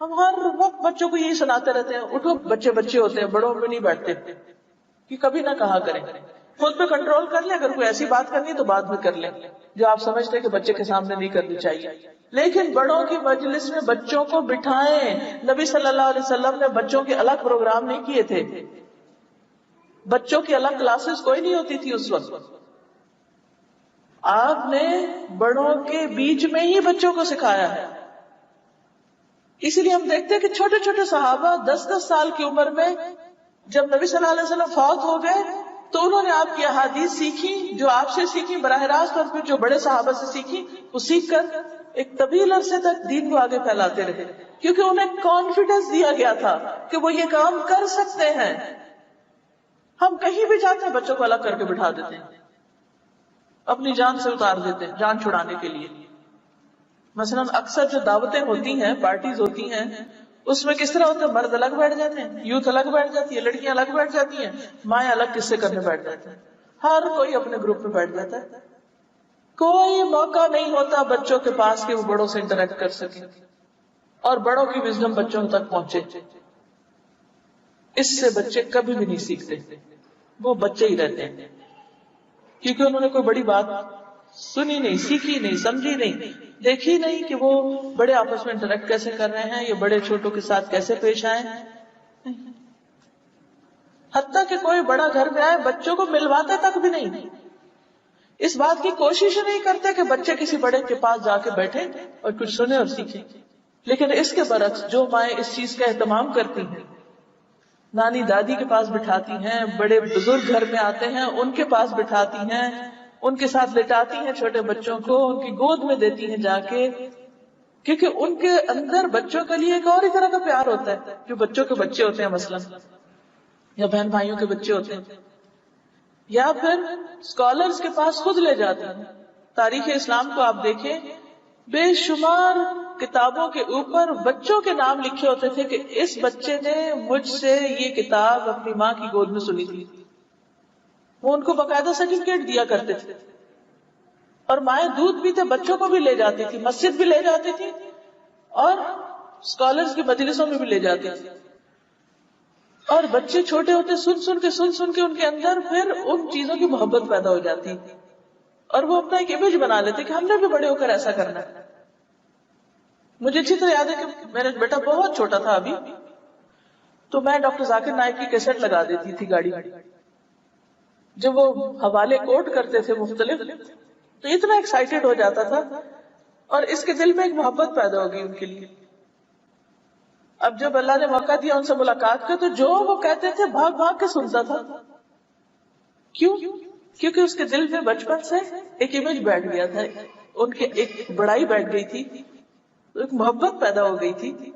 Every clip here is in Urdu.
ہم ہر وقت بچوں کو یہی سناتے رہتے ہیں، اٹھو بچے بچے ہوتے ہیں، بڑوں میں نہیں بیٹھتے، کہ کبھی نہ کہا کریں، خود پہ کنٹرول کر لیں، اگر کوئی ایسی بات کرنی تو بعد میں کر لیں جو آپ سمجھتے ہیں کہ بچے کے سامنے نہیں کرنی چاہیے، لیکن بڑوں کی مجلس میں بچوں کو بٹھائیں۔ نبی صلی اللہ علیہ وسلم نے بچوں کے الگ پروگرام نہیں کیے تھے، بچوں کی الگ کلاسز کوئی نہیں ہوتی تھی اس وقت، آپ نے بڑوں کے بیچ میں ہی بچوں کو سکھایا ہے۔ اسی لیے ہم دیکھتے ہیں کہ چھوٹے چھوٹے صحابہ 10-10 سال کی عمر میں جب نبی صلی اللہ علیہ وسلم فوت ہو گئے تو انہوں نے آپ کی احادیث سیکھی، جو آپ سے سیکھی براہ راست، اور پھر جو بڑے صحابہ سے سیکھی وہ سیکھ کر ایک طویل عرصے تک دین کو آگے پھیلاتے رہے، کیونکہ انہیں کانفیڈنس دیا گیا تھا کہ وہ یہ کام کر سکتے ہیں۔ ہم کہیں بھی جاتے ہیں بچوں کو الگ کر کے بٹھا دیتے ہیں، اپنی جان سے اتار دیتے ہیں جان چھڑانے کے لیے۔ مثلاً اکثر جو دعوتیں ہوتی ہیں، پارٹیز ہوتی ہیں، اس میں کس طرح ہوتا ہے، مرد الگ بیٹھ جاتے ہیں، یوتھ الگ بیٹھ جاتی ہے، لڑکیاں الگ بیٹھ جاتی ہیں، مائیں الگ قصے کرنے بیٹھ جاتے ہیں، ہر کوئی اپنے گروپ میں بیٹھ جاتا ہے، کوئی موقع نہیں ہوتا بچوں کے پاس کہ وہ بڑوں سے انٹریکٹ کر سکیں اور بڑوں کی وزڈم بچوں تک پہنچے۔ اس سے بچے کبھی بھی نہیں سیکھتے، وہ بچے ہی رہتے ہیں، کیونکہ انہوں نے کوئی بڑی بات سنی نہیں، سیکھی نہیں، سمجھی نہیں، دیکھی نہیں کہ وہ بڑے آپس میں انٹریکٹ کیسے کر رہے ہیں، یا بڑے چھوٹوں کے ساتھ کیسے پیش آئے۔ حتیٰ کہ کوئی بڑا گھر میں آئے بچوں کو ملواتے تک بھی نہیں، اس بات کی کوشش نہیں کرتے کہ بچے کسی بڑے کے پاس جا کے بیٹھے اور کچھ سنیں اور سیکھیں۔ لیکن اس کے برعکس جو مائیں اس چیز کا اہتمام کرتی ہیں، نانی دادی کے پاس بٹھاتی ہیں، بڑے بزرگ گھر میں آتے ہیں ان کے پاس بٹھاتی ہیں، ان کے ساتھ لٹاتی ہیں چھوٹے بچوں کو، ان کی گود میں دیتی ہیں جا کے، کیونکہ ان کے اندر بچوں کے لیے ایک اور ہی طرح کا پیار ہوتا ہے۔ جو بچوں کے بچے ہوتے ہیں مثلاً، یا بہن بھائیوں کے بچے ہوتے ہیں، یا پھر اسکالرز کے پاس خود لے جاتے ہیں۔ تاریخ اسلام کو آپ دیکھیں، بے شمار کتابوں کے اوپر بچوں کے نام لکھے ہوتے تھے کہ اس بچے نے مجھ سے یہ کتاب اپنی ماں کی گود میں سنی تھی، وہ ان کو باقاعدہ سرٹیفکیٹ دیا کرتے تھے۔ اور مائیں دودھ پیتے بچوں کو بھی لے جاتی تھی، مسجد بھی لے جاتی تھی اور اسکالرز کی مجلسوں میں بھی لے جاتی تھی، اور بچے چھوٹے ہوتے سن سن کے ان کے اندر پھر ان چیزوں کی محبت پیدا ہو جاتی، اور وہ اپنا ایک امیج بنا لیتے کہ ہم نے بھی بڑے ہو کر ایسا کرنا ہے۔ مجھے اچھی طرح یاد ہے کہ میرا بیٹا بہت چھوٹا تھا ابھی، تو میں ڈاکٹر ذاکر نائک کی کیسٹ لگا دیتی تھی گاڑی میں، جب وہ حوالے کوٹ کرتے تھے مختلف، تو اتنا ایکسائٹیڈ ہو جاتا تھا، اور اس کے دل میں ایک محبت پیدا ہو گئی ان کے لیے۔ اب جب اللہ نے موقع دیا ان سے ملاقات کا، تو جو وہ کہتے تھے بھاگ بھاگ کے سنتا تھا۔ کیوں؟ کیونکہ اس کے دل میں بچپن سے ایک امیج بیٹھ گیا تھا، ان کی ایک بڑائی بیٹھ گئی تھی، ایک محبت پیدا ہو گئی تھی۔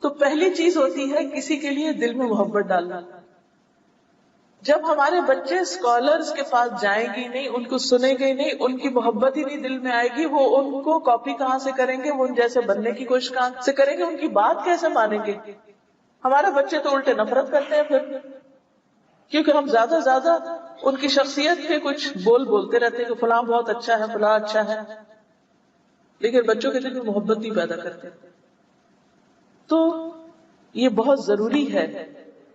تو پہلی چیز ہوتی ہے کسی کے لیے دل میں محبت ڈالنا۔ جب ہمارے بچے اسکالرز کے پاس جائیں گی نہیں، ان کو سنیں گے نہیں، ان کی محبت ہی نہیں دل میں آئے گی، وہ ان کو کاپی کہاں سے کریں گے، وہ ان جیسے بننے کی کوشش کہاں سے کریں گے، ان کی بات کیسے مانیں گے۔ ہمارے بچے تو الٹے نفرت کرتے ہیں پھر، کیونکہ ہم زیادہ ان کی شخصیت کے کچھ بولتے رہتے ہیں کہ فلاں بہت اچھا ہے، فلاں اچھا ہے، لیکن بچوں کے دل میں محبت نہیں پیدا کرتے۔ تو یہ بہت ضروری ہے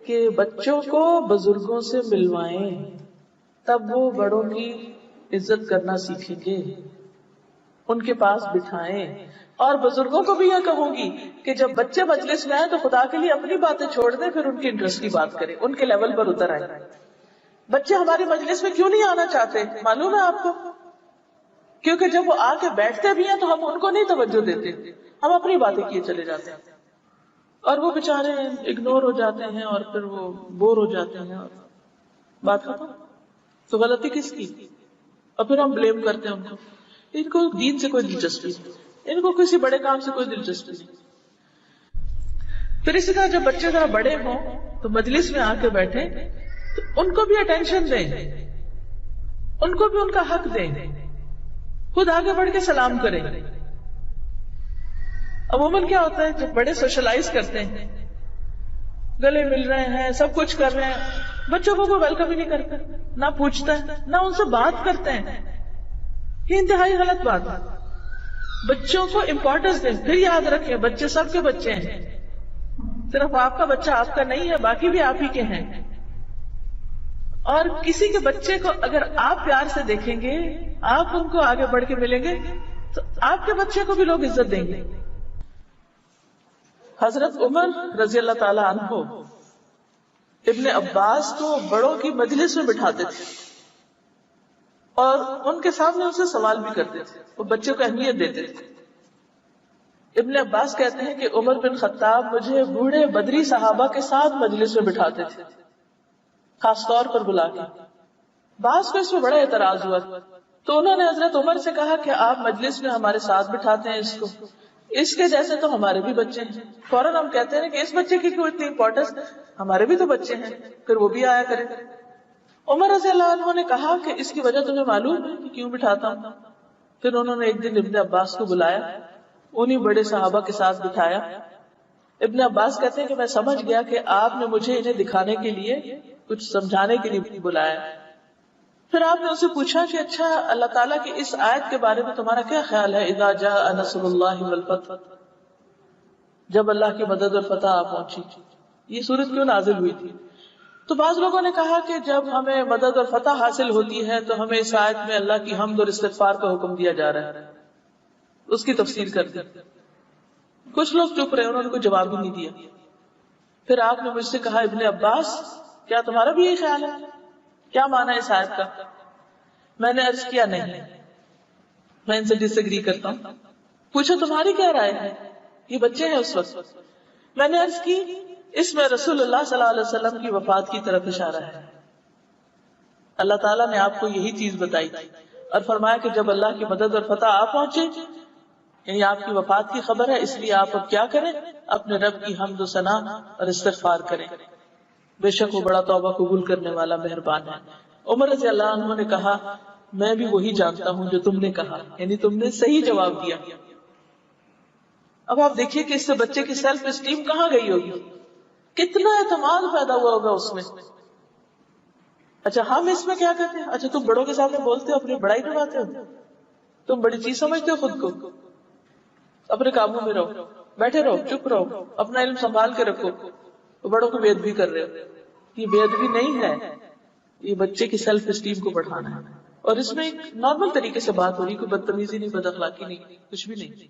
کہ بچوں کو بزرگوں سے ملوائیں، تب وہ بڑوں کی عزت کرنا سیکھیں گے، ان کے پاس بٹھائیں۔ اور بزرگوں کو بھی یہ کہوں گی کہ جب بچے مجلس میں آئیں تو خدا کے لیے اپنی باتیں چھوڑ دیں، پھر ان کی انٹرسٹ کی بات کریں، ان کے لیول پر اتر آئیں۔ بچے ہماری مجلس میں کیوں نہیں آنا چاہتے معلوم ہے آپ کو؟ کیونکہ جب وہ آ کے بیٹھتے بھی ہیں تو ہم ان کو نہیں توجہ دیتے، ہم اپنی باتیں کیے چلے جاتے ہیں، اور وہ بےچارے اگنور ہو جاتے ہیں، اور پھر وہ بور ہو جاتے ہیں، اور بات ختم۔ تو غلطی کس کی؟ اور پھر ہم بلیم کرتے ہیں ان کو دین سے کوئی دلچسپی نہیں، ان کو کسی بڑے کام سے کوئی دلچسپی نہیں۔ پھر اسی طرح جب بچے ذرا بڑے ہوں تو مجلس میں آ کے بیٹھے تو ان کو بھی اٹینشن دیں، ان کو بھی ان کا حق دیں، خود آگے بڑھ کے سلام کریں۔ عموماً کیا ہوتا ہے جب بڑے سوشلائز کرتے ہیں، گلے مل رہے ہیں، سب کچھ کر رہے ہیں، بچوں کو کوئی ویلکم ہی نہیں کرتا، نہ پوچھتا ہے، نہ ان سے بات کرتے ہیں۔ یہ انتہائی غلط بات ہے۔ بچوں کو امپورٹنس دیں۔ پھر یاد رکھیں بچے سب کے بچے ہیں، صرف آپ کا بچہ آپ کا نہیں ہے، باقی بھی آپ ہی کے ہیں. اور کسی کے بچے کو اگر آپ پیار سے دیکھیں گے، آپ ان کو آگے بڑھ کے ملیں گے، تو آپ کے بچے کو بھی لوگ عزت دیں گے. حضرت عمر رضی اللہ تعالی عنہ ابن عباس کو بڑوں کی مجلس میں بٹھاتے تھے اور ان کے سامنے ان سے سوال بھی کرتے تھے، وہ بچے کو اہمیت دیتے تھے. ابن عباس کہتے ہیں کہ عمر بن خطاب مجھے بوڑھے بدری صحابہ کے ساتھ مجلس میں بٹھاتے تھے، خاص طور پر بلا کے. بعض کو اس میں بڑا اعتراض ہوا تو انہوں نے حضرت عمر سے کہا کہ آپ مجلس میں ہمارے ساتھ بٹھاتے ہیں اس کو، اس کے جیسے تو ہمارے بھی بچے ہیں. فوراً ہم کہتے ہیں کہ اس بچے کی کیوں اتنی امپورٹنس، ہمارے بھی تو بچے ہیں، پھر وہ بھی آیا کرے. عمر رضی اللہ عنہ نے کہا کہ اس کی وجہ تمہیں معلوم ہے کہ کیوں بٹھاتا ہوں. پھر انہوں نے ایک دن ابن عباس کو بلایا، انہی بڑے صحابہ کے ساتھ بٹھایا. ابن عباس کہتے ہیں کہ میں سمجھ گیا کہ آپ نے مجھے انہیں دکھانے کے لیے، کچھ سمجھانے کے لیے بلایا. پھر آپ نے اسے پوچھا کہ اچھا اللہ تعالیٰ کی اس آیت کے بارے میں تمہارا کیا خیال ہے، اذا جاء نصر اللہ والفتح، جب اللہ کی مدد اور فتح آ پہنچی، یہ سورت کیوں نازل ہوئی تھی؟ تو بعض لوگوں نے کہا کہ جب ہمیں مدد اور فتح حاصل ہوتی ہے تو ہمیں اس آیت میں اللہ کی حمد اور استغفار کا حکم دیا جا رہا ہے، اس کی تفسیر کر دی. کچھ لوگ چپ رہے، انہوں نے کوئی جواب بھی نہیں دیا. پھر آپ نے مجھ سے کہا ابن عباس کیا تمہارا بھی یہی خیال ہے، کیا معنی ہے اس آیت کا؟ میں نے عرض کیا نہیں، میں ان سے ڈس ایگری کرتا ہوں. پوچھا تمہاری کیا رائے ہے، یہ بچے ہیں اس وقت. میں نے عرض کی اس میں رسول اللہ صلی اللہ علیہ وسلم کی وفات کی طرف اشارہ ہے. اللہ تعالیٰ نے آپ کو یہی چیز بتائی اور فرمایا کہ جب اللہ کی مدد اور فتح آ پہنچے، یعنی آپ کی وفات کی خبر ہے، اس لیے آپ اب کیا کریں، اپنے رب کی حمد و ثنا اور استغفار کریں، بے شک وہ بڑا توبہ قبول کرنے والا مہربان ہے. عمر رضی اللہ عنہ نے کہا میں بھی وہی جانتا ہوں جو تم نے کہا، یعنی تم نے صحیح جواب دیا. اب آپ دیکھیے کہ اس سے بچے کی سیلف اسٹیم کہاں گئی ہوگی، کتنا اعتماد پیدا ہوا ہوگا اس میں. اچھا ہم اس میں کیا کہتے ہیں، اچھا تم بڑوں کے سامنے بولتے ہو، اپنی بڑائی نبھاتے ہو، تم بڑی چیز سمجھتے ہو خود کو، اپنے قابو میں رہو، بیٹھے رہو، چپ رہو، اپنا علم سنبھال کے رکھو. بڑوں کو بے ادبی کر رہے ہو. یہ بے ادبی نہیں ہے، یہ بچے کی سیلف اسٹیم کو بڑھانا ہے. اور اس میں ایک نارمل طریقے سے بات ہو رہی، کوئی بدتمیزی نہیں، بد اخلاقی نہیں، کچھ بھی نہیں.